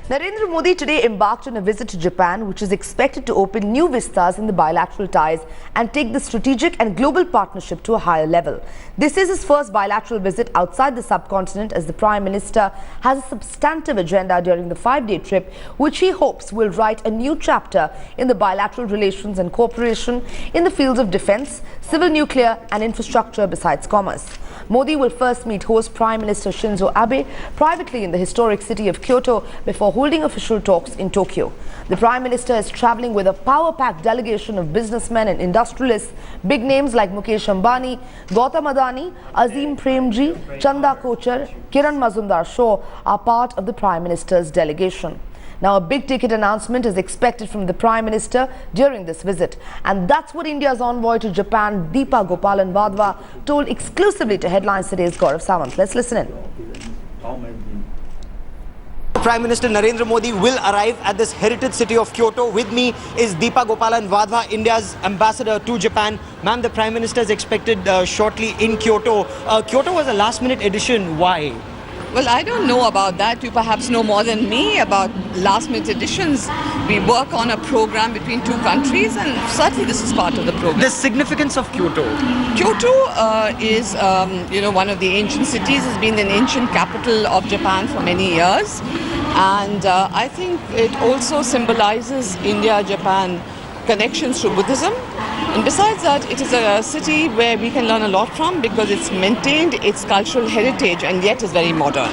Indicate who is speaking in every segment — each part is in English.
Speaker 1: Narendra Modi today embarked on a visit to Japan, which is expected to open new vistas in the bilateral ties and take the strategic and global partnership to a higher level. This is his first bilateral visit outside the subcontinent, as the Prime Minister has a substantive agenda during the 5-day trip, which he hopes will write a new chapter in the bilateral relations and cooperation in the fields of defence, civil nuclear and infrastructure besides commerce. Modi will first meet host Prime Minister Shinzo Abe privately in the historic city of Kyoto before holding official talks in Tokyo. The Prime Minister is travelling with a power-packed delegation of businessmen and industrialists. Big names like Mukesh Ambani, Gautam Adani, Azim Premji, Chanda Kochar, Kiran Mazumdar-Shaw are part of the Prime Minister's delegation. Now, a big-ticket announcement is expected from the Prime Minister during this visit. And that's what India's envoy to Japan, Deepa Gopalan Vadva, told exclusively to Headlines Today's Gaurav Sawant. Let's listen in.
Speaker 2: Prime Minister Narendra Modi will arrive at this heritage city of Kyoto. With me is Deepa Gopalan Vadva, India's ambassador to Japan. Ma'am, the Prime Minister is expected shortly in Kyoto. Kyoto was a last-minute addition. Why?
Speaker 3: Well, I don't know about that. You perhaps know more than me about last-minute additions. We work on a program between two countries, and certainly this is part of the program.
Speaker 2: The significance of Kyoto.
Speaker 3: Kyoto is, one of the ancient cities. It's been an ancient capital of Japan for many years, and I think it also symbolizes India-Japan connections to Buddhism. And besides that, it is a city where we can learn a lot from because it's maintained its cultural heritage and yet is very modern.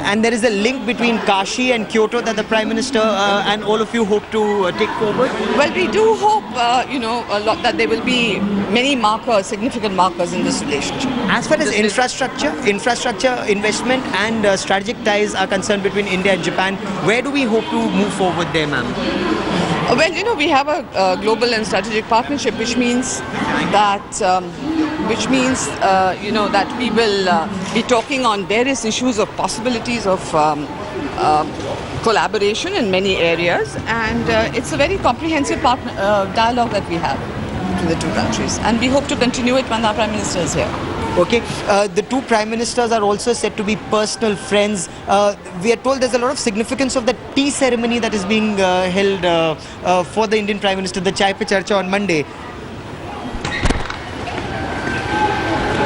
Speaker 2: And there is a link between Kashi and Kyoto that the Prime Minister and all of you hope to take forward?
Speaker 3: Well, we do hope, a lot that there will be many markers, significant markers in this relationship.
Speaker 2: As far as infrastructure investment and strategic ties are concerned between India and Japan, where do we hope to move forward there, ma'am?
Speaker 3: Well, we have a global and strategic partnership, which means that that we will be talking on various issues of possibilities of collaboration in many areas, and it's a very comprehensive dialogue that we have between the two countries, and we hope to continue it when our Prime Minister is here.
Speaker 2: Okay, the two Prime Ministers are also said to be personal friends. We are told there's a lot of significance of the tea ceremony that is being held for the Indian Prime Minister, the Chai Pe Charcha on Monday.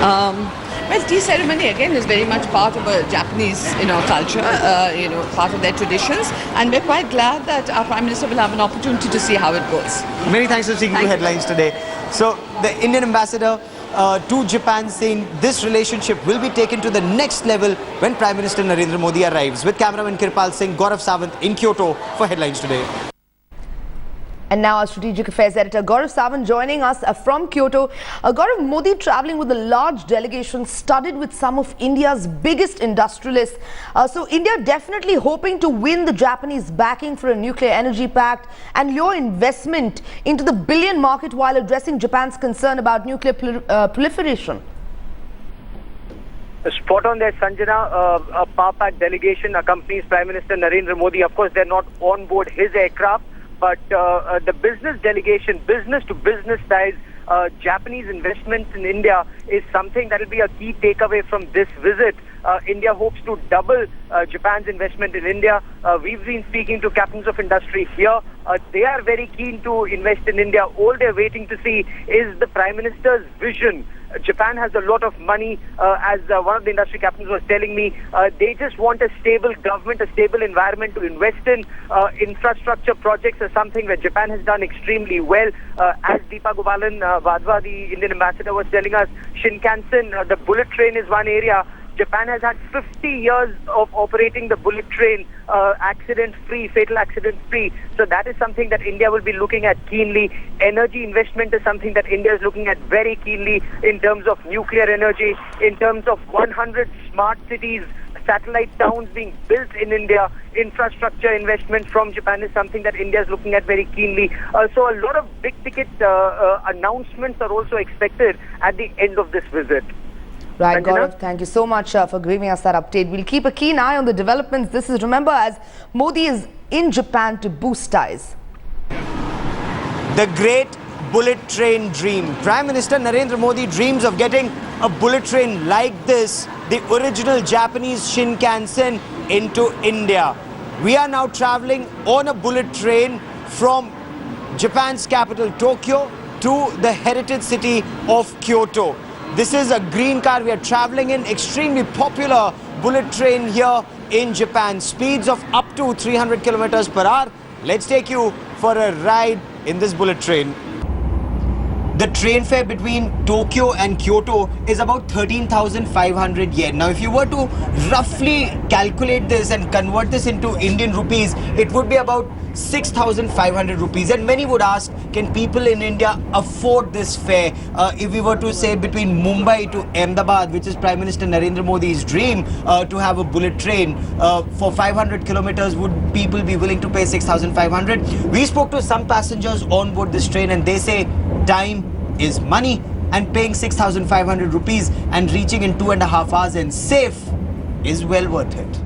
Speaker 3: Well, tea ceremony again is very much part of a Japanese, culture, part of their traditions, and we're quite glad that our Prime Minister will have an opportunity to see how it goes.
Speaker 2: Many thanks for speaking to Headlines today. So, the Indian ambassador to Japan saying this relationship will be taken to the next level when Prime Minister Narendra Modi arrives. With cameraman Kirpal Singh, Gaurav Sawant in Kyoto for Headlines Today.
Speaker 1: And now our Strategic Affairs Editor Gaurav Sawant joining us from Kyoto. Gaurav, Modi travelling with a large delegation studded with some of India's biggest industrialists. So India definitely hoping to win the Japanese backing for a nuclear energy pact and your investment into the billion market while addressing Japan's concern about nuclear proliferation.
Speaker 4: Spot on there, Sanjana. A power-packed delegation accompanies Prime Minister Narendra Modi. Of course, they're not on board his aircraft, but the business delegation, business-to-business ties, Japanese investments in India is something that will be a key takeaway from this visit. India hopes to double Japan's investment in India. We've been speaking to captains of industry here. They are very keen to invest in India. All they're waiting to see is the Prime Minister's vision. Japan has a lot of money, as one of the industry captains was telling me. They just want a stable government, a stable environment to invest in. Infrastructure projects are something that Japan has done extremely well. As Deepa Gopalan Vadva, the Indian ambassador, was telling us, Shinkansen, the bullet train is one area. Japan has had 50 years of operating the bullet train accident-free, fatal accident-free. So that is something that India will be looking at keenly. Energy investment is something that India is looking at very keenly in terms of nuclear energy, in terms of 100 smart cities, satellite towns being built in India. Infrastructure investment from Japan is something that India is looking at very keenly. So a lot of big-ticket announcements are also expected at the end of this visit.
Speaker 1: Right, Gaurav, thank you so much for giving us that update. We'll keep a keen eye on the developments. This is, remember, as Modi is in Japan to boost ties.
Speaker 2: The great bullet train dream. Prime Minister Narendra Modi dreams of getting a bullet train like this, the original Japanese Shinkansen, into India. We are now traveling on a bullet train from Japan's capital Tokyo to the heritage city of Kyoto. This is a green car we are traveling in, extremely popular bullet train here in Japan. Speeds of up to 300 kilometers per hour. Let's take you for a ride in this bullet train. The train fare between Tokyo and Kyoto is about 13,500 yen. Now, if you were to roughly calculate this and convert this into Indian rupees, it would be about 6,500 rupees. And many would ask, can people in India afford this fare? If we were to say between Mumbai to Ahmedabad, which is Prime Minister Narendra Modi's dream, to have a bullet train for 500 kilometers, would people be willing to pay 6,500? We spoke to some passengers on board this train and they say time is money, and paying 6,500 rupees and reaching in 2.5 hours and safe is well worth it.